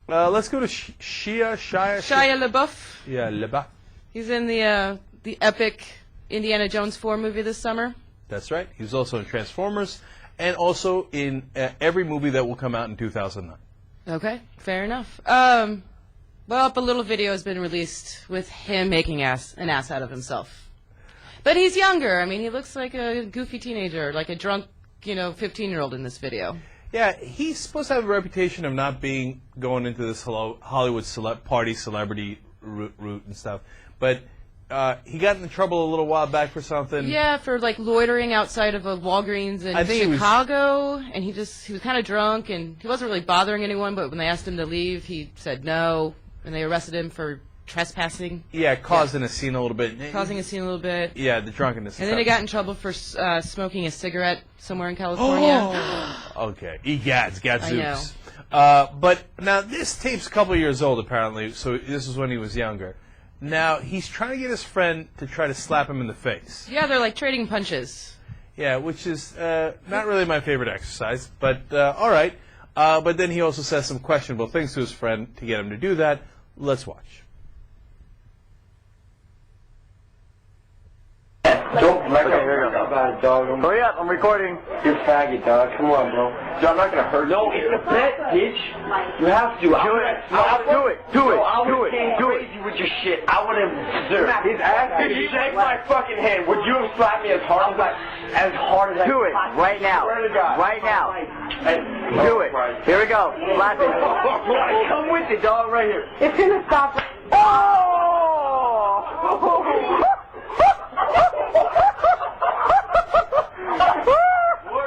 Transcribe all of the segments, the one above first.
Let's go to Shia LeBoeuf. Yeah, LeBoeuf. He's in the epic Indiana Jones 4 movie this summer. That's right. He was also in Transformers and also in every movie that will come out in 2009. Okay, fair enough. Well, a little video has been released with him making an ass out of himself. But he's younger. I mean, he looks like a goofy teenager, like a drunk, 15-year-old in this video. Yeah, he's supposed to have a reputation of not going into this Hollywood celebrity route and stuff. But he got in trouble a little while back for something. Yeah, for loitering outside of a Walgreens in Chicago, and he was kind of drunk, and he wasn't really bothering anyone. But when they asked him to leave, he said no, and they arrested him for trespassing. Yeah, causing a scene a little bit. Yeah, the drunkenness. And then he got in trouble for smoking a cigarette somewhere in California. Oh, okay. Gadzooks. I know. But now this tape's a couple of years old apparently, so this is when he was younger. Now he's trying to get his friend to try to slap him in the face. Yeah, they're like trading punches. Yeah, which is not really my favorite exercise, but all right. But then he also says some questionable things to his friend to get him to do that. Let's watch. Don't let me about it, dog. Hurry up, I'm recording. You're faggot, dog. Come on, bro. Dude, I'm not gonna hurt you. No, it's a bet, bitch. You have to. Do it. Do it with your shit. I would have, sir. His ass. If you shake my fucking hand, would you have slapped me as hard as I do it right now. Right now. Do it. Here we go. Slap it. Come with it, dog. Right here. It's gonna stop. Oh!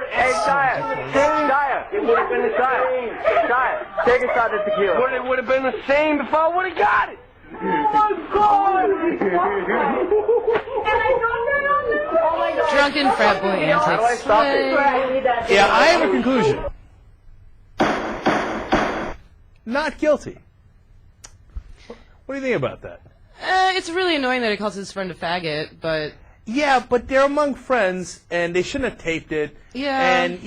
Hey, Shia, it would have been the same. Shia, take a shot of tequila. It would have been the same if I would have got it. Oh my God! Drunken frat boy antics. How do I stop it? Yeah, I have a conclusion. Not guilty. What do you think about that? It's really annoying that he calls his friend a faggot, but... Yeah, but they're among friends, and they shouldn't have taped it. Yeah. And,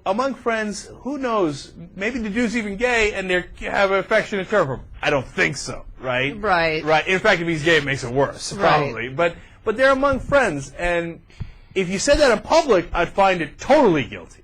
among friends, who knows? Maybe the dude's even gay, and they have an affectionate term for him. I don't think so, right? Right. Right. In fact, if he's gay, it makes it worse, probably. Right. But they're among friends, and if you said that in public, I'd find it totally guilty.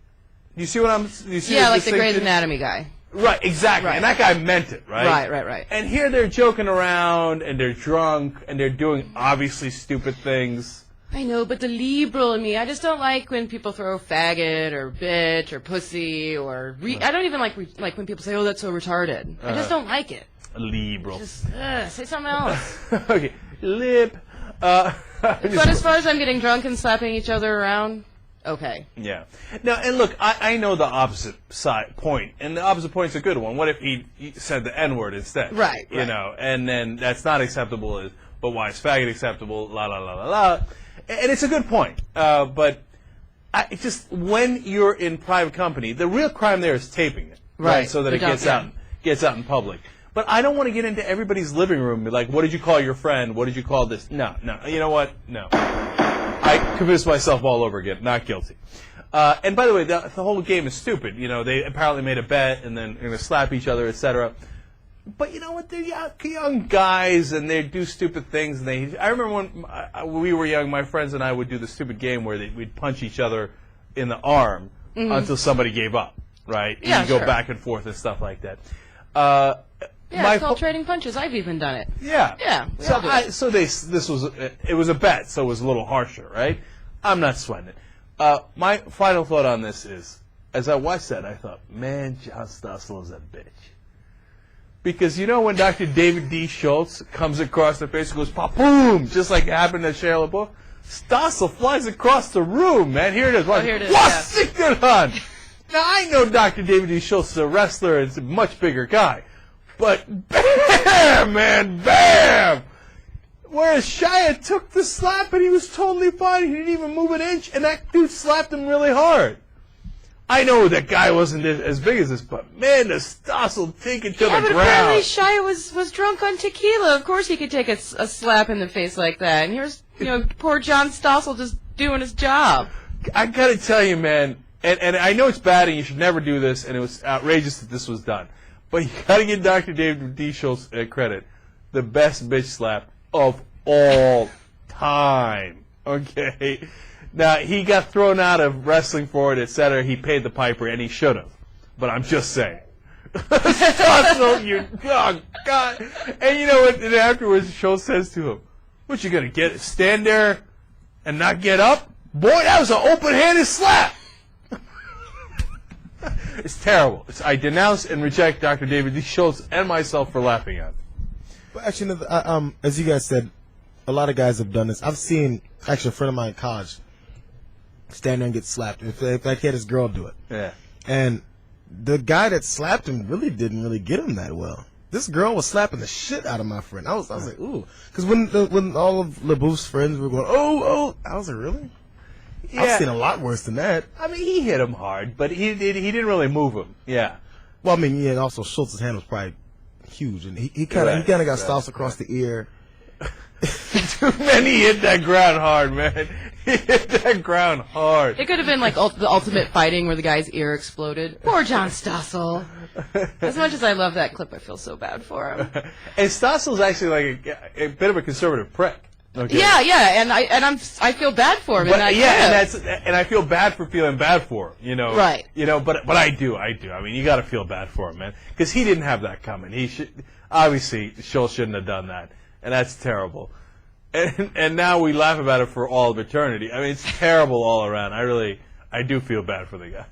You see what I'm... Yeah, like the Grey's Anatomy guy. Right, exactly. Right. And that guy meant it, right? Right. And here they're joking around, and they're drunk, and they're doing obviously stupid things. I know, but the liberal in me, I just don't like when people throw faggot or bitch or pussy or... I don't even like when people say, oh, that's so retarded. I just don't like it. Liberal. Just say something else. Okay, lib. But as far as I'm getting drunk and slapping each other around, okay. Yeah. Now, and look, I know the opposite point, and the opposite point's a good one. What if he said the N-word instead? Right. And then that's not acceptable, but why is faggot acceptable? La, la, la, la, la. And it's a good point, but when you're in private company, the real crime there is taping it, right? So that it gets out in public. But I don't want to get into everybody's living room and be like, what did you call your friend? What did you call this? No. You know what? No. I convinced myself all over again. Not guilty. And by the way, the whole game is stupid. They apparently made a bet, and then they're going to slap each other, etc. But you know what? They're young guys, and they do stupid things. And I remember when we were young, my friends and I would do the stupid game where we'd punch each other in the arm until somebody gave up, right? Yeah, and you go back and forth and stuff like that. It's called trading punches. I've even done it. Yeah. Yeah. It was a bet, so it was a little harsher, right? I'm not sweating it. My final thought on this is, as I watched that, I thought, man, John Stossel is a bitch. Because when Dr. David D. Schultz comes across the face and goes, pop-boom, just like it happened to Shia LeBoeuf, Stossel flies across the room, man. Here it is. Oh, here it is. Now, I know Dr. David D. Schultz is a wrestler and is a much bigger guy. But bam, man, bam! Whereas Shia took the slap and he was totally fine. He didn't even move an inch, and that dude slapped him really hard. I know that guy wasn't as big as this, but man, the Stossel take it to the ground. But apparently Shia was drunk on tequila. Of course he could take a slap in the face like that. And here's, poor John Stossel just doing his job. I gotta tell you, man, and I know it's bad and you should never do this, and it was outrageous that this was done. But you gotta give Dr. David D. Schultz credit. The best bitch slap of all time. Okay? Now, he got thrown out of wrestling for it, etc. He paid the piper, and he should have. But I'm just saying. Stossel, you, oh, God. And you know what? And afterwards, Schultz says to him, what, you gonna stand there and not get up? Boy, that was an open-handed slap. It's terrible. I denounce and reject Dr. David D. Schultz and myself for laughing at it. But actually, as you guys said, a lot of guys have done this. I've seen, actually, a friend of mine in college stand there and get slapped. If he had his girl do it. Yeah. And the guy that slapped him really didn't really get him that well. This girl was slapping the shit out of my friend. I was like, ooh. Because when all of LeBoeuf's friends were going, oh, I was like, really? Yeah. I've seen a lot worse than that. I mean, he hit him hard, but he didn't really move him. Yeah. Well, I mean, yeah, and also Schultz's hand was probably huge, and he kind of got Stoss across the ear. Man, he hit that ground hard, man. He hit that ground hard. It could have been like the ultimate fighting where the guy's ear exploded. Poor John Stossel. As much as I love that clip, I feel so bad for him. And Stossel's actually like a bit of a conservative prick. Okay. Yeah, and I feel bad for him. But, and I feel bad for feeling bad for him. You know, right? You know, but I do. I mean, you got to feel bad for him, man, because he didn't have that coming. He should obviously Schultz shouldn't have done that, and that's terrible. And now we laugh about it for all of eternity. I mean, it's terrible all around. I do feel bad for the guy.